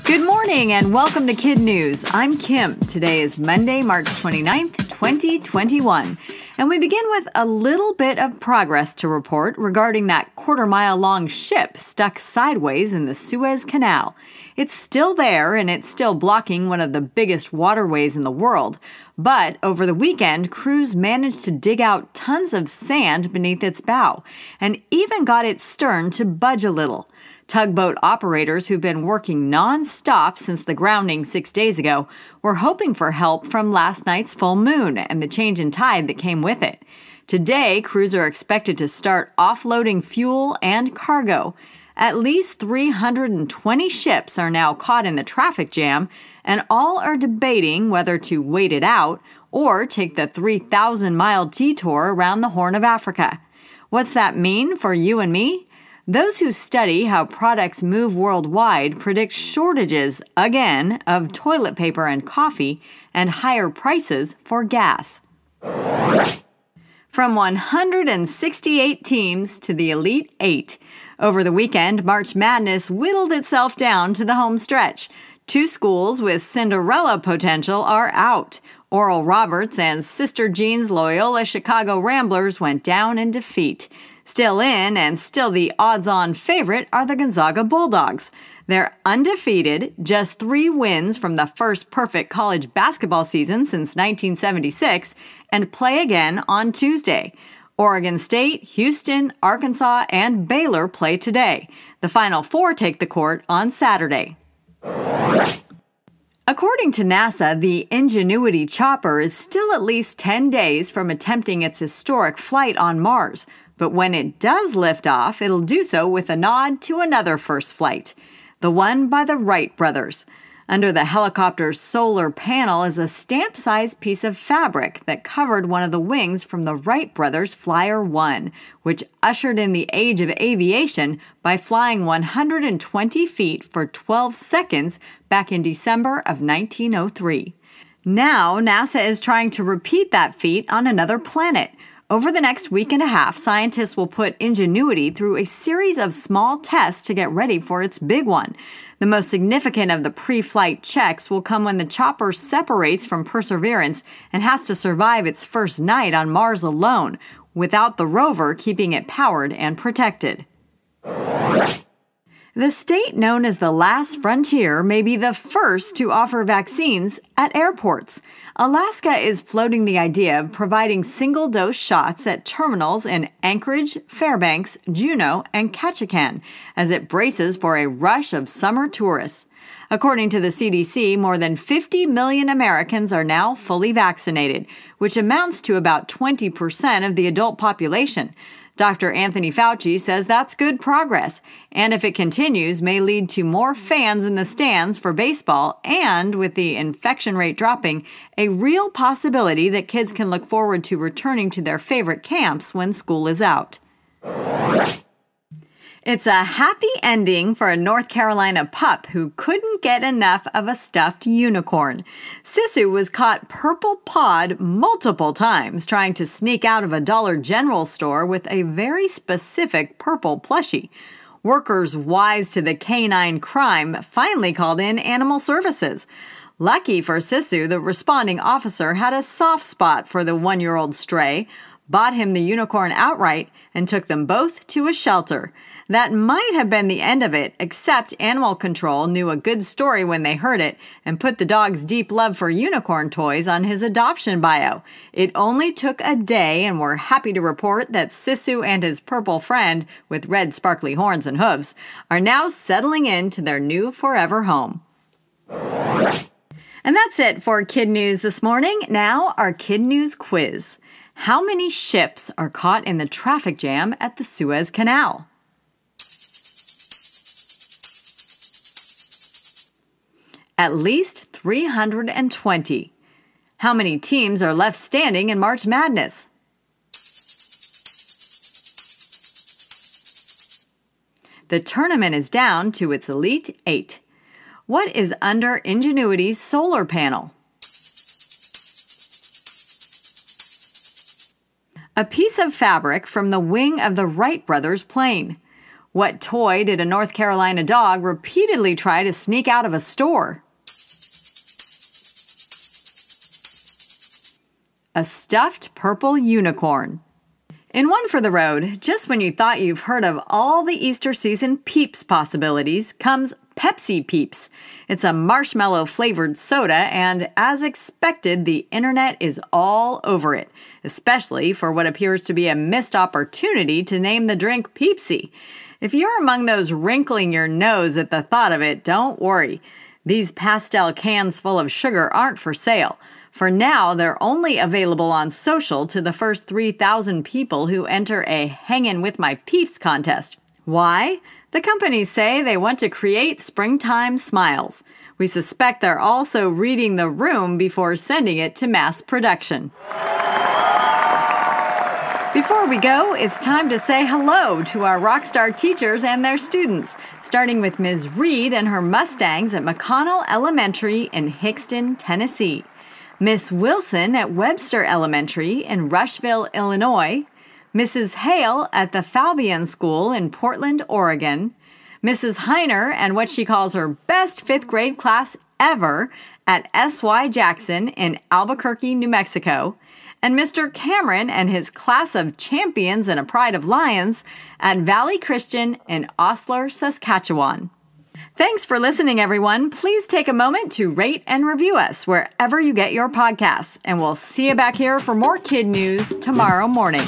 Good morning and welcome to KidNuz. I'm Kim. Today is Monday, March 29th, 2021. And we begin with a little bit of progress to report regarding that quarter-mile-long ship stuck sideways in the Suez Canal. It's still there and it's still blocking one of the biggest waterways in the world. But over the weekend, crews managed to dig out tons of sand beneath its bow and even got its stern to budge a little. Tugboat operators who've been working non-stop since the grounding 6 days ago were hoping for help from last night's full moon and the change in tide that came with it. Today, crews are expected to start offloading fuel and cargo. At least 320 ships are now caught in the traffic jam, and all are debating whether to wait it out or take the 3,000-mile detour around the Horn of Africa. What's that mean for you and me? Those who study how products move worldwide predict shortages, again, of toilet paper and coffee and higher prices for gas. From 168 teams to the Elite Eight. Over the weekend, March Madness whittled itself down to the home stretch. Two schools with Cinderella potential are out. Oral Roberts and Sister Jean's Loyola Chicago Ramblers went down in defeat. Still in and still the odds-on favorite are the Gonzaga Bulldogs. They're undefeated, just 3 wins from the first perfect college basketball season since 1976, and play again on Tuesday. Oregon State, Houston, Arkansas, and Baylor play today. The Final Four take the court on Saturday. According to NASA, the Ingenuity chopper is still at least 10 days from attempting its historic flight on Mars. But when it does lift off, it'll do so with a nod to another first flight, the one by the Wright brothers. Under the helicopter's solar panel is a stamp-sized piece of fabric that covered one of the wings from the Wright brothers' Flyer 1, which ushered in the age of aviation by flying 120 feet for 12 seconds back in December of 1903. Now, NASA is trying to repeat that feat on another planet. Over the next week and a half, scientists will put Ingenuity through a series of small tests to get ready for its big one. The most significant of the pre-flight checks will come when the chopper separates from Perseverance and has to survive its first night on Mars alone, without the rover keeping it powered and protected. The state known as the Last Frontier may be the first to offer vaccines at airports. Alaska is floating the idea of providing single-dose shots at terminals in Anchorage, Fairbanks, Juneau, and Ketchikan as it braces for a rush of summer tourists. According to the CDC, more than 50 million Americans are now fully vaccinated, which amounts to about 20% of the adult population. Dr. Anthony Fauci says that's good progress, and if it continues, may lead to more fans in the stands for baseball and, with the infection rate dropping, a real possibility that kids can look forward to returning to their favorite camps when school is out. It's a happy ending for a North Carolina pup who couldn't get enough of a stuffed unicorn. Sisu was caught purple-pawed multiple times trying to sneak out of a Dollar General store with a very specific purple plushie. Workers wise to the canine crime finally called in animal services. Lucky for Sisu, the responding officer had a soft spot for the 1-year-old stray, bought him the unicorn outright, and took them both to a shelter. That might have been the end of it, except Animal Control knew a good story when they heard it and put the dog's deep love for unicorn toys on his adoption bio. It only took a day, and we're happy to report that Sisu and his purple friend, with red sparkly horns and hooves, are now settling into their new forever home. And that's it for KidNuz this morning. Now, our KidNuz quiz. How many ships are caught in the traffic jam at the Suez Canal? At least 320. How many teams are left standing in March Madness? The tournament is down to its Elite Eight. What is under Ingenuity's solar panel? A piece of fabric from the wing of the Wright brothers' plane. What toy did a North Carolina dog repeatedly try to sneak out of a store? A stuffed purple unicorn. In one for the road, just when you thought you've heard of all the Easter season Peeps possibilities, comes Pepsi Peeps. It's a marshmallow-flavored soda, and as expected, the internet is all over it, especially for what appears to be a missed opportunity to name the drink Peepsy. If you're among those wrinkling your nose at the thought of it, don't worry. These pastel cans full of sugar aren't for sale. For now, they're only available on social to the first 3,000 people who enter a Hangin' With My Peeps contest. Why? The companies say they want to create springtime smiles. We suspect they're also reading the room before sending it to mass production. Before we go, it's time to say hello to our rockstar teachers and their students, starting with Ms. Reed and her Mustangs at McConnell Elementary in Hickston, Tennessee. Miss Wilson at Webster Elementary in Rushville, Illinois, Mrs. Hale at the Falbian School in Portland, Oregon, Mrs. Heiner and what she calls her best fifth grade class ever at S.Y. Jackson in Albuquerque, New Mexico, and Mr. Cameron and his class of champions and a pride of lions at Valley Christian in Osler, Saskatchewan. Thanks for listening, everyone. Please take a moment to rate and review us wherever you get your podcasts, and we'll see you back here for more Kid News tomorrow morning.